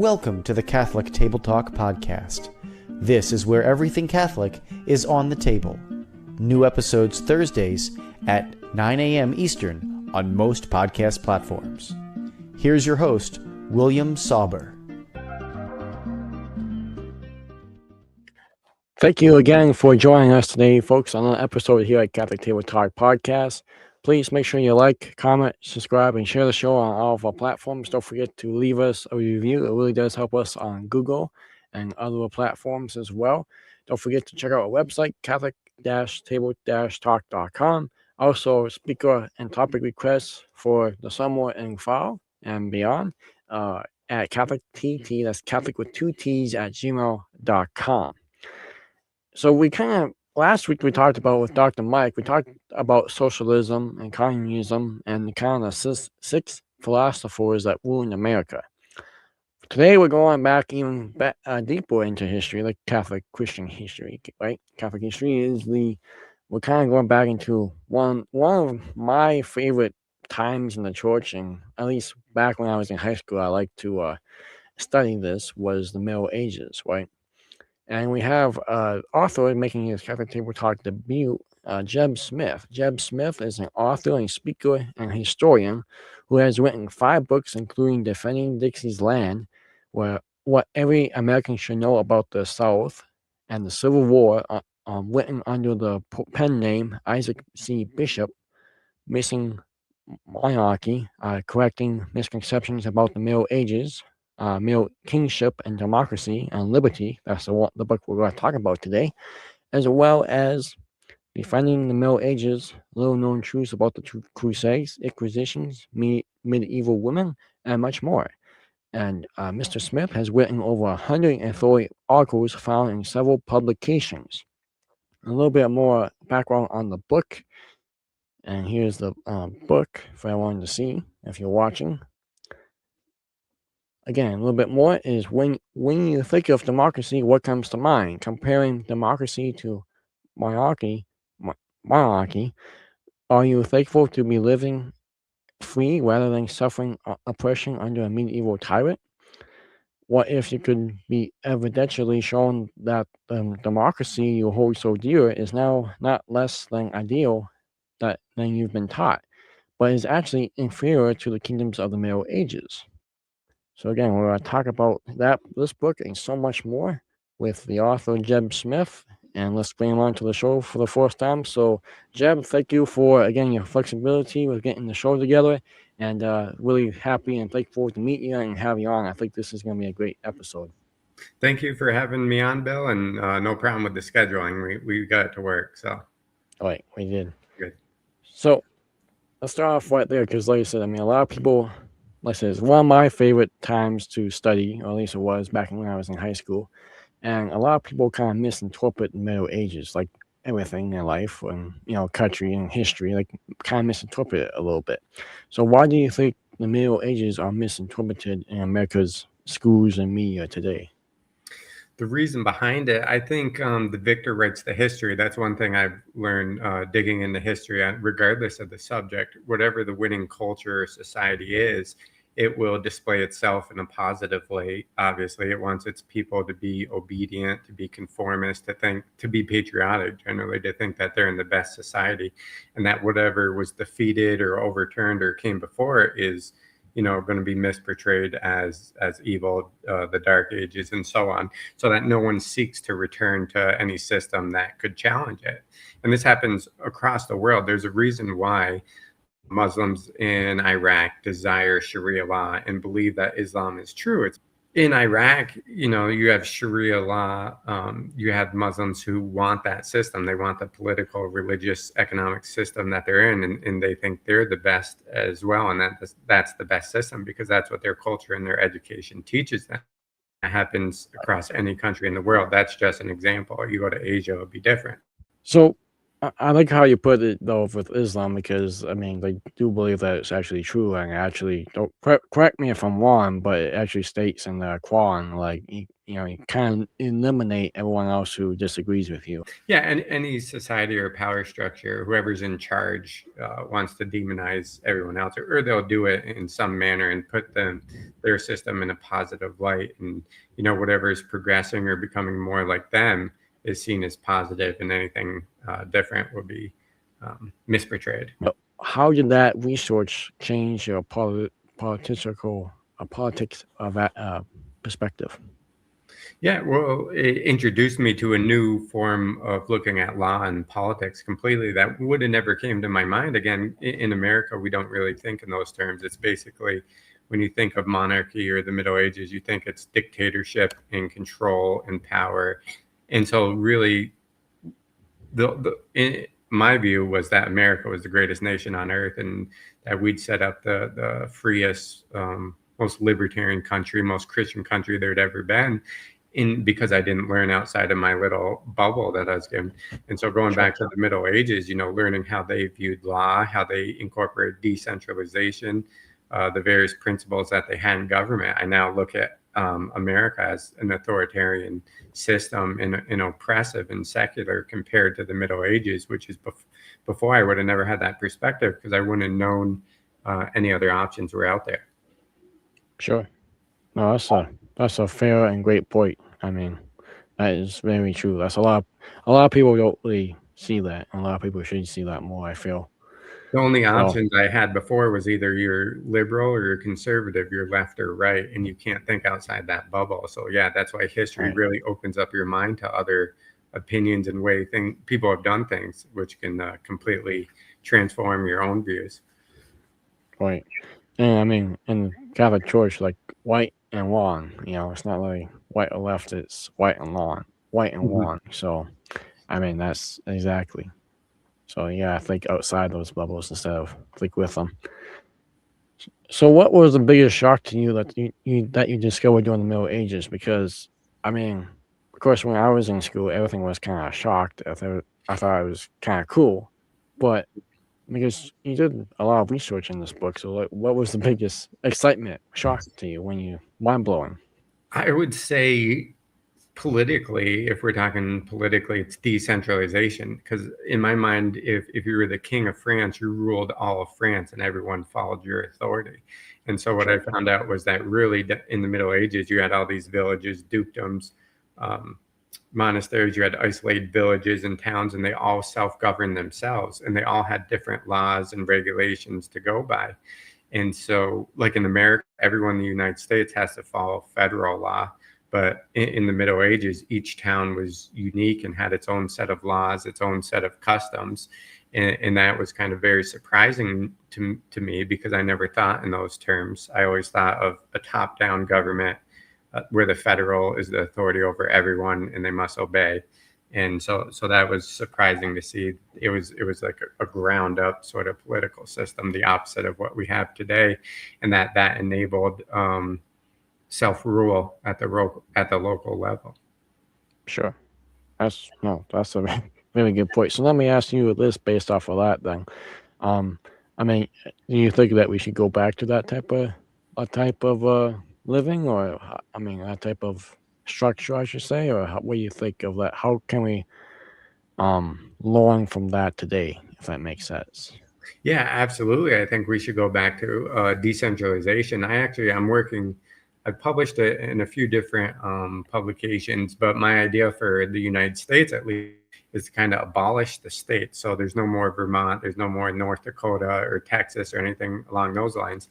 Welcome to the Catholic Table Talk podcast. This is where everything Catholic is on the table. New episodes Thursdays at 9 a.m. Eastern on most podcast platforms. Here's your host, William Sauber. Thank you again for joining us today, folks, on an episode here at Catholic Table Talk Podcast. Please make sure you like, comment, subscribe, and share the show on all of our platforms. Don't forget to leave us a review. It really does help us on Google and other platforms as well. Don't forget to check out our website, catholickt-table-talk.com. Also, speaker and topic requests for the summer and fall and beyond at catholictt, that's Catholic with 2 T's, at gmail.com. So last week we talked about with Dr. Mike, we talked about socialism and communism and the kind of six philosophers that ruled America. Today we're going back even deeper into history, like Catholic Christian history, right? Catholic history is we're kind of going back into one of my favorite times in the church, and at least back when I was in high school, I liked to study this, was the Middle Ages, right? And we have author making his Catholic Table Talk debut, Jebs Smith. Jebs Smith is an author and speaker and historian who has written 5 books, including Defending Dixie's Land, what every American should know about the South, and the Civil War, written under the pen name Isaac C. Bishop, Missing Monarchy, correcting misconceptions about the Middle Ages, Middle Kingship and Democracy and Liberty. That's the book we're going to talk about today, as well as Defending the Middle Ages, Little Known Truths about the Crusades, Inquisitions, Medieval Women, and much more. And Mr. Smith has written over 130 articles found in several publications. A little bit more background on the book. And here's the book for everyone to see if you're watching. Again, a little bit more is when you think of democracy, what comes to mind? Comparing democracy to monarchy, are you thankful to be living free rather than suffering oppression under a medieval tyrant? What if you could be evidentially shown that the democracy you hold so dear is now not less than ideal than you've been taught, but is actually inferior to the kingdoms of the Middle Ages? So again, we're going to talk about this book and so much more with the author, Jebs Smith. And let's bring him on to the show for the first time. So, Jeb, thank you for, again, your flexibility with getting the show together. And really happy and thankful to meet you and have you on. I think this is going to be a great episode. Thank you for having me on, Bill. And no problem with the scheduling. We got it to work. So, all right, we did. Good. So, let's start off right there because, like I said, a lot of people... Like I said, it's one of my favorite times to study, or at least it was back when I was in high school. And a lot of people kind of misinterpret the Middle Ages, like everything in life, and country and history, like kind of misinterpret it a little bit. So why do you think the Middle Ages are misinterpreted in America's schools and media today? The reason behind it, I think the victor writes the history. That's one thing I've learned digging into history, regardless of the subject. Whatever the winning culture or society is, it will display itself in a positive light. Obviously, it wants its people to be obedient, to be conformist, to be patriotic, generally, to think that they're in the best society, and that whatever was defeated or overturned or came before it is going to be misportrayed as evil, the Dark Ages, and so on, so that no one seeks to return to any system that could challenge it. And this happens across the world. There's a reason why Muslims in Iraq desire Sharia law and believe that Islam is true. It's in Iraq, you have Sharia law. You have Muslims who want that system. They want the political, religious, economic system that they're in, and they think they're the best as well. And that's the best system because that's what their culture and their education teaches them. That happens across any country in the world. That's just an example. You go to Asia, it'll be different. So I like how you put it though with Islam, because I mean they do believe that it's actually true, and actually don't correct me if I'm wrong, but it actually states in the Quran, like you kind of eliminate everyone else who disagrees with you. Yeah, and any society or power structure, whoever's in charge wants to demonize everyone else, or they'll do it in some manner and put their system in a positive light, and whatever is progressing or becoming more like them is seen as positive, and anything different will be misportrayed. But how did that research change your politics of that perspective? Yeah, well, it introduced me to a new form of looking at law and politics completely that would have never came to my mind. Again, in America, we don't really think in those terms. It's basically, when you think of monarchy or the Middle Ages, you think it's dictatorship and control and power. And so really, in my view was that America was the greatest nation on earth, and that we'd set up the freest, most libertarian country, most Christian country there'd ever been, because I didn't learn outside of my little bubble that I was given. And so going back to the Middle Ages, learning how they viewed law, how they incorporate decentralization, the various principles that they had in government. I now look at America as an authoritarian system and oppressive and secular compared to the Middle Ages, which is before I would have never had that perspective, because I wouldn't have known any other options were out there. Sure. No, that's a fair and great point. I mean, that is very true. That's a lot of people don't really see that. A lot of people should see that more, I feel. The only options I had before was either you're liberal or you're conservative, you're left or right, and you can't think outside that bubble. So yeah, that's why history really opens up your mind to other opinions and way people have done things, which can completely transform your own views. Right. And I mean, in Catholic Church, like white and wrong, it's not like white or left, it's white and wrong, white and wrong. So, I mean, that's exactly. So, yeah, I think outside those bubbles instead of think with them. So, what was the biggest shock to you that you discovered during the Middle Ages? Because, I mean, of course, when I was in school, everything was kind of shocked. I thought it was kind of cool, but because you did a lot of research in this book, so like, what was the biggest excitement, shock to you when you mind blowing? I would say politically, if we're talking politically, it's decentralization. Because in my mind, if you were the king of France, you ruled all of France and everyone followed your authority. And so what I found out was that really in the Middle Ages, you had all these villages, dukedoms, monasteries, you had isolated villages and towns, and they all self-governed themselves, and they all had different laws and regulations to go by. And so like in America, everyone in the United States has to follow federal law. But in the Middle Ages, each town was unique and had its own set of laws, its own set of customs. And that was kind of very surprising to me, because I never thought in those terms. I always thought of a top-down government where the federal is the authority over everyone and they must obey. And so that was surprising to see. It was like a ground up sort of political system, the opposite of what we have today. And that enabled self-rule at the local level. Sure. That's a really good point. So let me ask you this based off of that then. I mean, do you think that we should go back to that type of living, or I mean that type of structure, I should say, or what do you think of that? How can we learn from that today, if that makes sense? Yeah, absolutely. I think we should go back to decentralization. I published it in a few different publications, but my idea for the United States, at least, is to kind of abolish the state. So there's no more Vermont, there's no more North Dakota or Texas or anything along those lines.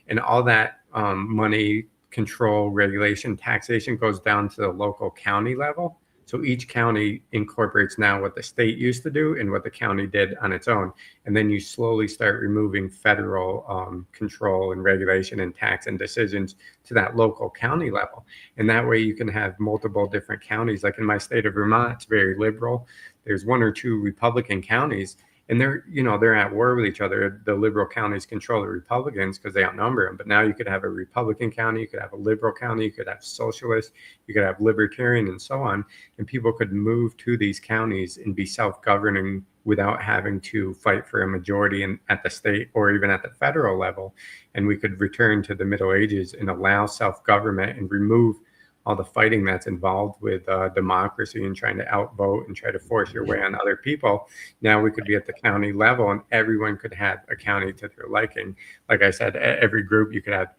And all that money, control, regulation, taxation goes down to the local county level. So each county incorporates now what the state used to do and what the county did on its own. And then you slowly start removing federal control and regulation and tax and decisions to that local county level. And that way you can have multiple different counties. Like in my state of Vermont, it's very liberal. There's one or two Republican counties, and they're at war with each other. The liberal counties control the Republicans because they outnumber them. But now you could have a Republican county, you could have a liberal county, you could have socialist, you could have libertarian, and so on. And people could move to these counties and be self-governing without having to fight for a majority at the state or even at the federal level. And we could return to the Middle Ages and allow self-government and remove all the fighting that's involved with democracy and trying to outvote and try to force your way on other people. Now we could be at the county level and everyone could have a county to their liking. Like I said, every group, you could have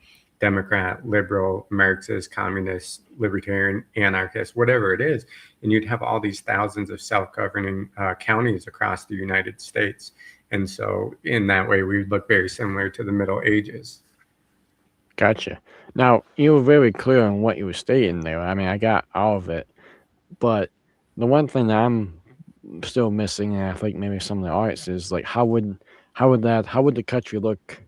Democrat, liberal, Marxist, communist, libertarian, anarchist, whatever it is. And you'd have all these thousands of self-governing counties across the United States. And so in that way, we would look very similar to the Middle Ages. Gotcha. Now, you were very clear on what you were stating there. I mean, I got all of it. But the one thing that I'm still missing, and I think maybe some of the artists, is like how would the country look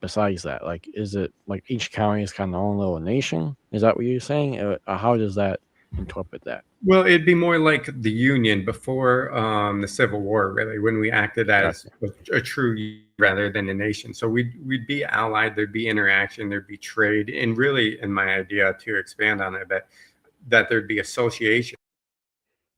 besides that? Like, is it like each county is kind of their own little nation? Is that what you're saying? Or how does that interpret that? Well, it'd be more like the Union before the Civil War, really, when we acted as a true rather than a nation. So we'd be allied, there'd be interaction, there'd be trade, and really, in my idea, to expand on it, that there'd be association.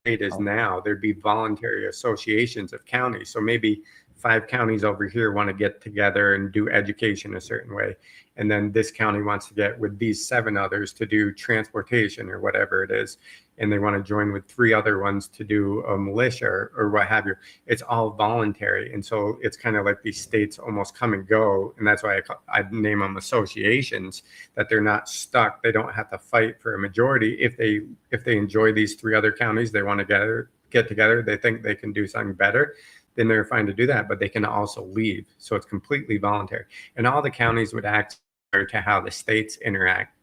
It is now, there'd be voluntary associations of counties. So maybe 5 counties over here want to get together and do education a certain way. And then this county wants to get with these 7 others to do transportation or whatever it is. And they want to join with 3 other ones to do a militia or what have you. It's all voluntary. And so it's kind of like these states almost come and go. And that's why I name them associations, that they're not stuck. They don't have to fight for a majority. If they enjoy these 3 other counties, they want to get together, they think they can do something better, then they're fine to do that, but they can also leave. So it's completely voluntary. And all the counties would act to how the states interact,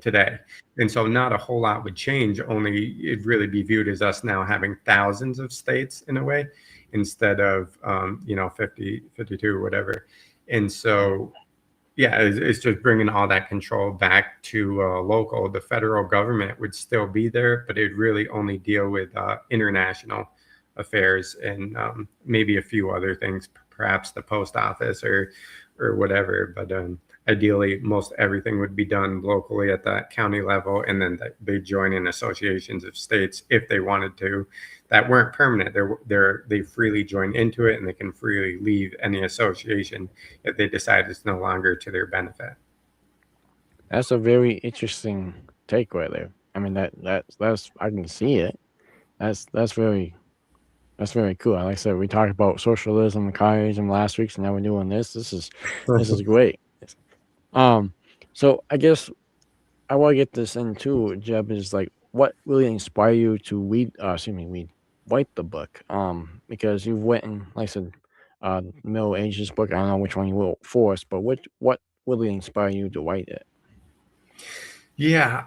today. And so not a whole lot would change, only it'd really be viewed as us now having thousands of states in a way, instead of, 50, 52 or whatever. And so, yeah, it's just bringing all that control back to local. The federal government would still be there, but it'd really only deal with international affairs and maybe a few other things, perhaps the post office or whatever. But ideally, most everything would be done locally at that county level, and then they join in associations of states if they wanted to, that weren't permanent. They freely join into it, and they can freely leave any association if they decide it's no longer to their benefit. That's a very interesting take right there. I mean, that's I can see it. That's very cool. Like I said, we talked about socialism and communism last week, so now we're doing this. This is great. So I guess I want to get this in too, Jeb, is like what really inspired you to write the book? Because you've written, like I said, Middle Ages book. I don't know which one you wrote first, but what really inspired you to write it? Yeah,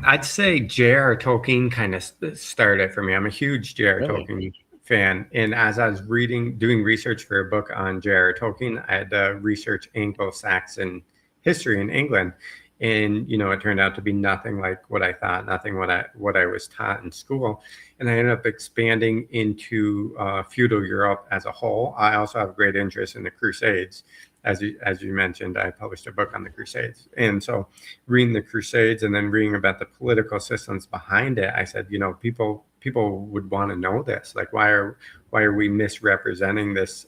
I'd say J.R.R. Tolkien kind of started for me. I'm a huge J.R.R. Tolkien fan, and as I was doing research for a book on J.R.R. Tolkien, I had to research Anglo-Saxon history in England, and it turned out to be nothing like what I thought, nothing what I was taught in school, and I ended up expanding into feudal Europe as a whole. I also have great interest in the Crusades. As you mentioned, I published a book on the Crusades, and so reading the Crusades and then reading about the political systems behind it, I said, people would want to know this. Like, why are we misrepresenting this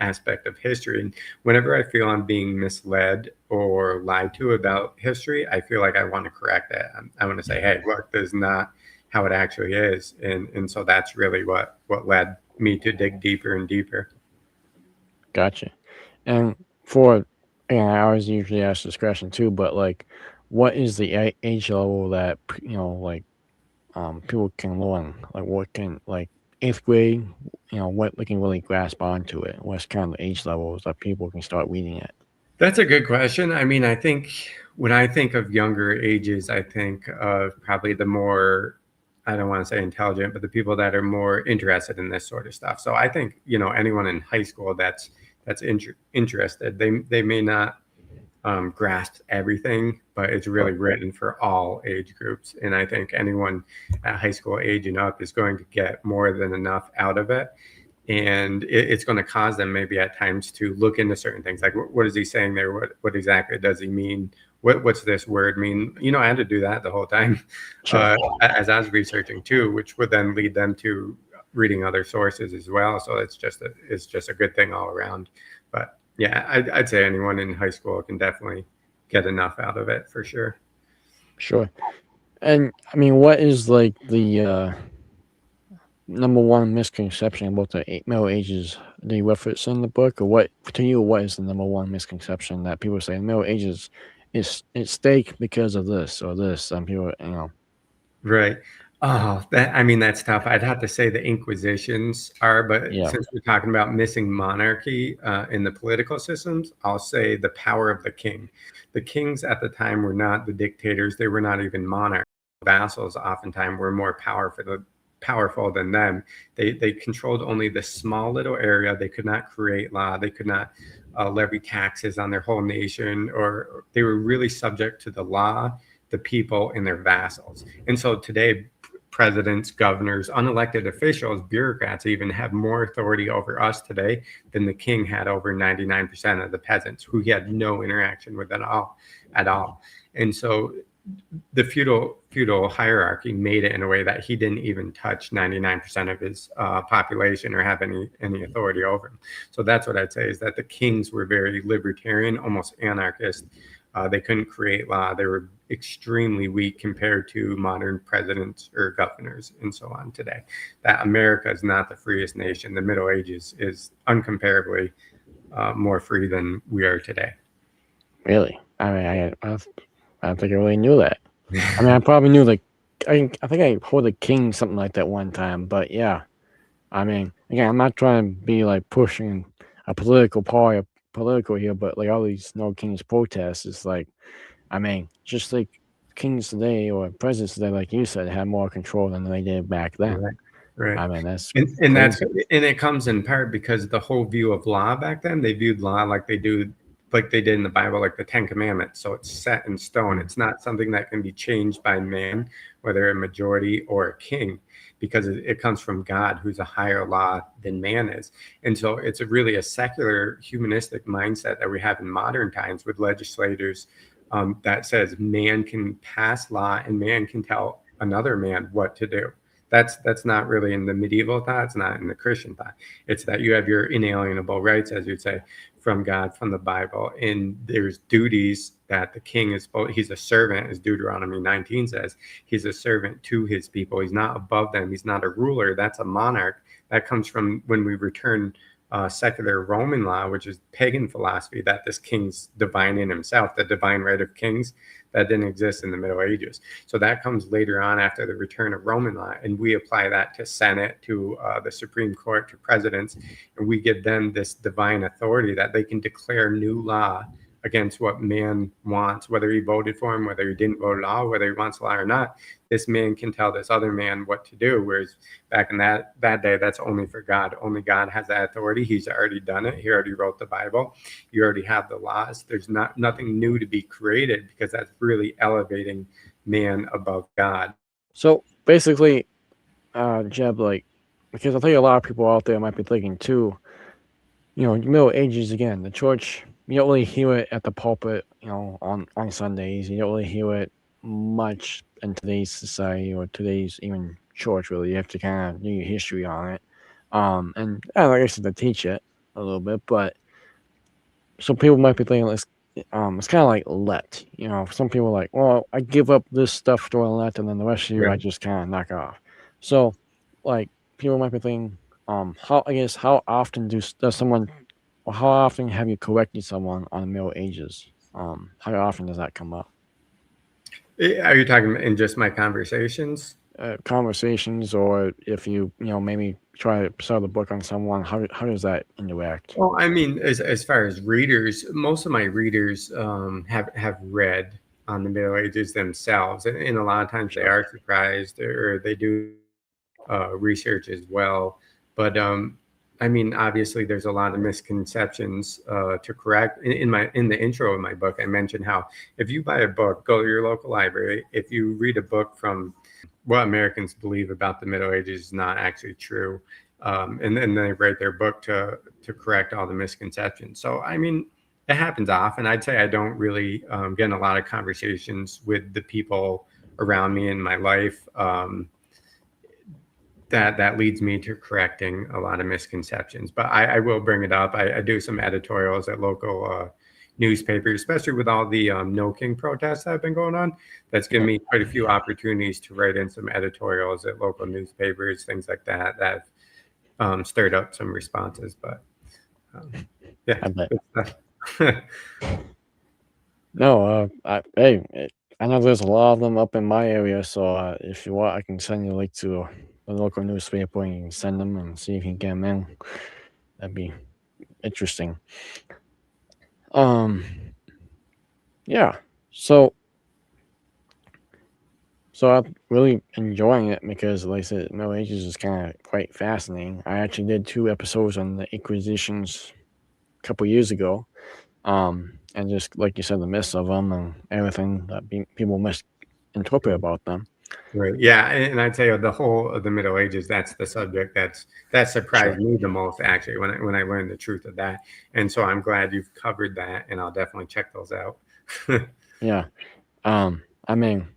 aspect of history? And whenever I feel I'm being misled or lied to about history, I feel like I want to correct that. I want to say, hey, look, this is not how it actually is, and so that's really what led me to dig deeper and deeper. Gotcha. And I always usually ask this question too, but like, what is the age level that people can learn? Like, what can 8th grade? What they can really grasp onto it? What's kind of the age levels that people can start reading it? That's a good question. I mean, I think when I think of younger ages, I think of probably the more, I don't want to say intelligent, but the people that are more interested in this sort of stuff. So I think anyone in high school that's interested, they may not grasps everything, but it's really written for all age groups. And I think anyone at high school age and up is going to get more than enough out of it. And it's going to cause them maybe at times to look into certain things, like what is he saying there? What exactly does he mean? What's this word mean? I had to do that the whole time as I was researching too, which would then lead them to reading other sources as well. So it's just a good thing all around. But yeah, I'd say anyone in high school can definitely get enough out of it for sure. Sure. And I mean, what is like the number one misconception about the Middle Ages? Do you reference in the book, or what to you? What is the number one misconception that people say the Middle Ages is it's stake because of this or this? Some people, Right. Oh, that's tough. I'd have to say the Inquisitions are, but Yeah. since we're talking about missing monarchy in the political systems, I'll say the power of the king. The kings at the time were not the dictators. They were not even monarchs. Vassals oftentimes were more powerful than them. They controlled only the small little area. They could not create law. They could not levy taxes on their whole nation, or they were really subject to the law, the people, and their vassals. And so today, presidents, governors, unelected officials, bureaucrats even have more authority over us today than the king had over 99% of the peasants, who he had no interaction with at all. And so the feudal hierarchy made it in a way that he didn't even touch 99% of his population or have any authority over him. So that's what I'd say, is that the kings were very libertarian, almost anarchist. They couldn't create law. They were extremely weak compared to modern presidents or governors and so on today. That America is not the freest nation. The Middle Ages is uncomparably more free than we are today. Really? I mean, I don't think I really knew that. I mean, I probably knew I think I heard the king something like that one time, but yeah. I mean, again, I'm not trying to be like pushing a political here, but like all these no kings protests is like, I mean, just like kings today or presidents today, like you said, have more control than they did back then. Right. I mean, that's and crazy. it comes in part because the whole view of law back then, they viewed law like they did in the Bible, like the 10 Commandments. So it's set in stone. It's not something that can be changed by man, whether a majority or a king, because it comes from God, who's a higher law than man is. And so it's really a secular humanistic mindset that we have in modern times with legislators that says man can pass law and man can tell another man what to do. That's not really in the medieval thought. It's not in the Christian thought. It's that you have your inalienable rights, as you'd say, from God, from the Bible. And there's duties that the king is, he's a servant, as Deuteronomy 19 says. He's a servant to his people. He's not above them. He's not a ruler. That's a monarch. That comes from when we return secular Roman law, which is pagan philosophy, that this king's divine in himself, the divine right of kings, that didn't exist in the Middle Ages. So that comes later on after the return of Roman law, and we apply that to Senate, to the Supreme Court, to presidents, and we give them this divine authority that they can declare new law against what man wants, whether he voted for him, whether he didn't vote at all, whether he wants law or not. This man can tell this other man what to do. Whereas back in that day, that's only for God. Only God has that authority. He's already done it. He already wrote the Bible. You already have the laws. There's nothing new to be created, because that's really elevating man above God. So basically, Jeb, because I think a lot of people out there might be thinking too, Middle Ages, again, the church, you don't really hear it at the pulpit, on Sundays. You don't really hear it much in today's society or today's even church, really. You have to kind of do your history on it. And like I said, to teach it a little bit, but some people might be thinking it's kind of like Lent. Some people are like, well, I give up this stuff during Lent, and then the rest of the year I just kind of knock off. So, people might be thinking, how often how often have you corrected someone on the Middle Ages? How often does that come up? Are you talking in just my conversations? Conversations, or if you maybe try to sell the book on someone, how does that interact? Well, I mean, as far as readers, most of my readers have read on the Middle Ages themselves, and a lot of times they are surprised, or they do research as well. But I mean, obviously, there's a lot of misconceptions to correct. In the intro of my book, I mentioned how if you buy a book, go to your local library. If you read a book from what Americans believe about the Middle Ages is not actually true, and then they write their book to correct all the misconceptions. So, I mean, it happens often. I'd say I don't really get in a lot of conversations with the people around me in my life. That leads me to correcting a lot of misconceptions, but I will bring it up. I do some editorials at local newspapers, especially with all the No King protests that have been going on. That's given me quite a few opportunities to write in some editorials at local newspapers, things like that have stirred up some responses. But yeah, No, I know there's a lot of them up in my area, so if you want, I can send you a link to the local newspaper and you can send them and see if you can get them in. That'd be interesting. Yeah. So I'm really enjoying it because, like I said, Middle Ages is kind of quite fascinating. I actually did 2 episodes on the Inquisitions a couple years ago. And just like you said, the myths of them and everything that people misinterpret about them. Right. Yeah, and I'd say the whole of the Middle Ages, that's the subject that surprised me the most, actually, when I learned the truth of that. And so I'm glad you've covered that, and I'll definitely check those out. Yeah. I mean,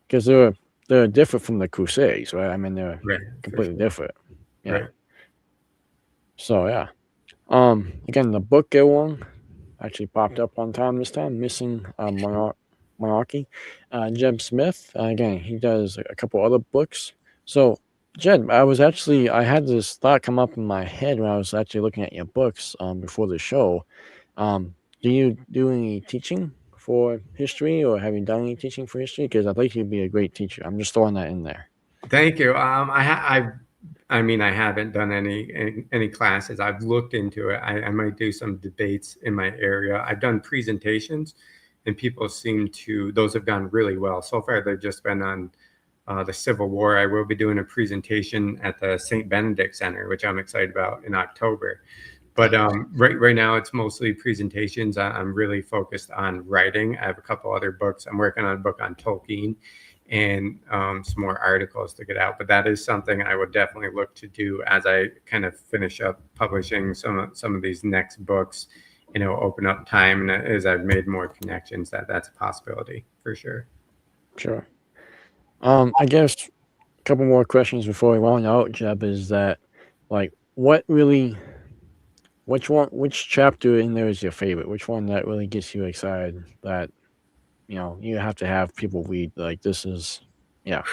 because they're different from the Crusades, right? I mean, they're completely different. Yeah. Right. So yeah. Again, the book one actually popped up on time this time, Missing Monarchy. Jeb Smith, again, he does a couple other books. So, Jed, I had this thought come up in my head when I was actually looking at your books before the show. Do you do any teaching for history, or have you done any teaching for history? Because I think you'd be a great teacher. I'm just throwing that in there. Thank you. I mean, I haven't done any classes. I've looked into it. I might do some debates in my area. I've done presentations, and people those have gone really well. So far, they've just been on the Civil War. I will be doing a presentation at the St. Benedict Center, which I'm excited about, in October. But right now, it's mostly presentations. I'm really focused on writing. I have a couple other books. I'm working on a book on Tolkien and some more articles to get out. But that is something I would definitely look to do as I kind of finish up publishing some of these next books. Open up time, and as I've made more connections, that's a possibility for sure. Sure. I guess a couple more questions before we round out, Jeb, is that, like, which chapter in there is your favorite? Which one that really gets you excited that, you have to have people read? Like, this is, yeah.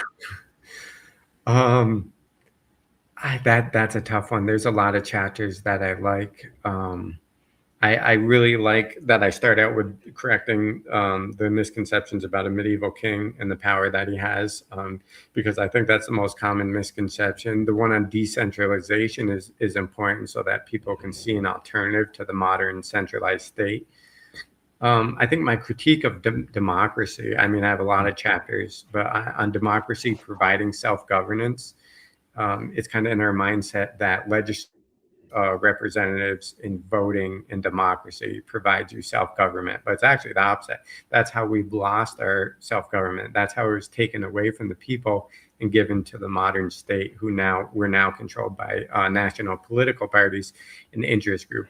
That's a tough one. There's a lot of chapters that I like. I really like that I start out with correcting the misconceptions about a medieval king and the power that he has, because I think that's the most common misconception. The one on decentralization is important so that people can see an alternative to the modern centralized state. I think my critique of democracy, I mean, I have a lot of chapters, but on democracy providing self-governance, it's kind of in our mindset that representatives in voting in democracy provides you self-government, but it's actually the opposite. That's how we've lost our self-government. That's how it was taken away from the people and given to the modern state, we're now controlled by national political parties and interest groups.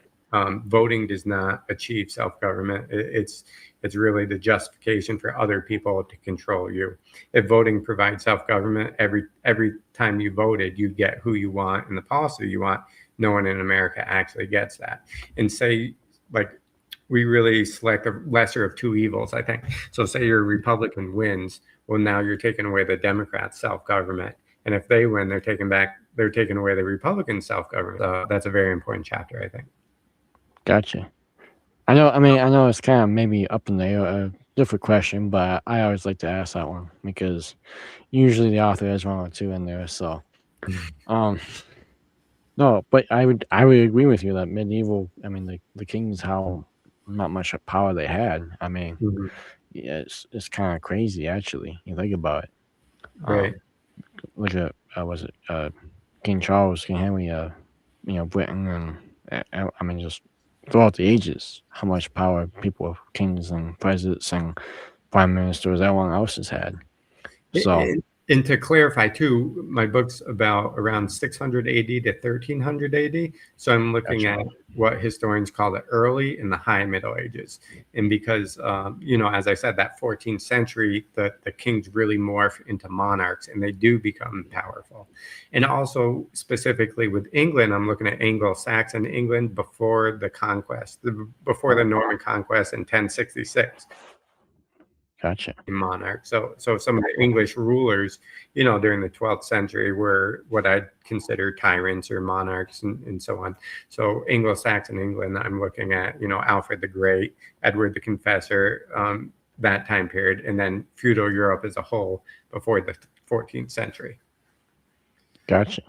Voting does not achieve self-government. It's really the justification for other people to control you. If voting provides self-government, every time you voted, you get who you want and the policy you want. No one in America actually gets that. And say, like, we really select the lesser of two evils, I think. So say your Republican wins, well, now you're taking away the Democrats' self-government. And if they win, they're taking away the Republican self-government. That's a very important chapter, I think. Gotcha. I know it's kind of maybe up in the air, a different question, but I always like to ask that one because usually the author has one or two in there. So, no, but I would agree with you that medieval, I mean, the kings, how not much power they had. I mean, yeah, it's kind of crazy, actually. You think about it. Right. Look at, was it King Charles, King Henry, Britain and I mean just throughout the ages, how much power people, kings and presidents and prime ministers, everyone else has had. So, and to clarify too, my book's about around 600 AD to 1300 AD. So I'm looking at what historians call the early and the high Middle Ages. And because, as I said, that 14th century, the kings really morph into monarchs and they do become powerful. And also specifically with England, I'm looking at Anglo-Saxon England before the conquest, before the Norman conquest in 1066. Gotcha. Monarch. So some of the English rulers, during the 12th century were what I'd consider tyrants or monarchs and so on. So Anglo-Saxon England, I'm looking at, Alfred the Great, Edward the Confessor, that time period, and then feudal Europe as a whole before the 14th century. Gotcha.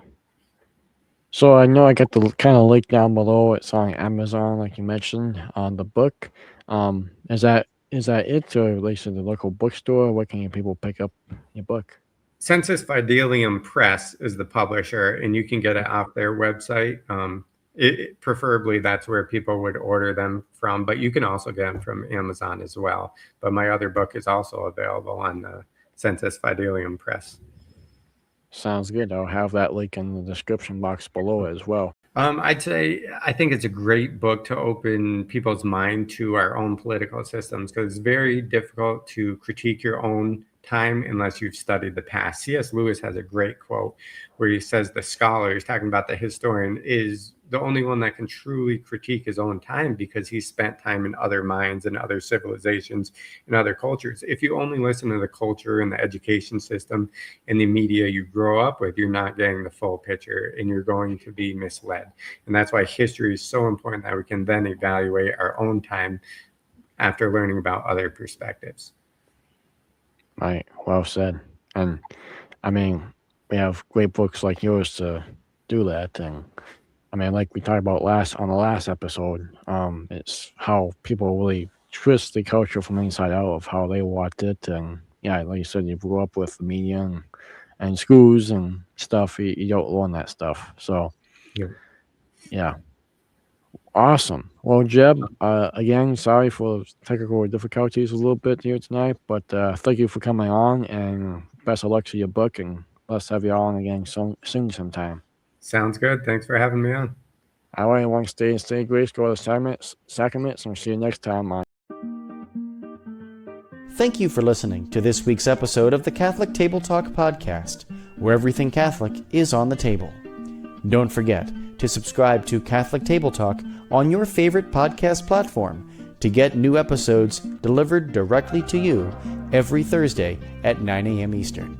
So I know I got the kind of link down below. It's on Amazon, like you mentioned, on the book. Is that it, or at least in the local bookstore? Where can people pick up your book? Census Fidelium Press is the publisher, and you can get it off their website. Preferably, that's where people would order them from, but you can also get them from Amazon as well. But my other book is also available on the Census Fidelium Press. Sounds good. I'll have that link in the description box below as well. I think it's a great book to open people's mind to our own political systems, because it's very difficult to critique your own time unless you've studied the past. C.S. Lewis has a great quote where he says the scholar, he's talking about the historian, is the only one that can truly critique his own time because he's spent time in other minds and other civilizations and other cultures. If you only listen to the culture and the education system and the media you grow up with, you're not getting the full picture and you're going to be misled. And that's why history is so important, that we can then evaluate our own time after learning about other perspectives. Right. Well said. And I mean, we have great books like yours to do that. And I mean, like we talked about on the last episode, it's how people really twist the culture from inside out of how they watched it. And yeah, like you said, you grew up with the media and schools and stuff. You don't learn that stuff. So yeah. Awesome. Well, Jeb, again, sorry for technical difficulties a little bit here tonight, but thank you for coming on, and best of luck to your book, and let's have you on again soon sometime. Sounds good. Thanks for having me on. All right, want to stay grace, go to the sacraments, and we'll see you next time on. Thank you for listening to this week's episode of the Catholic Table Talk podcast, where everything Catholic is on the table. Don't forget to subscribe to Catholic Table Talk on your favorite podcast platform to get new episodes delivered directly to you every Thursday at 9 a.m. Eastern.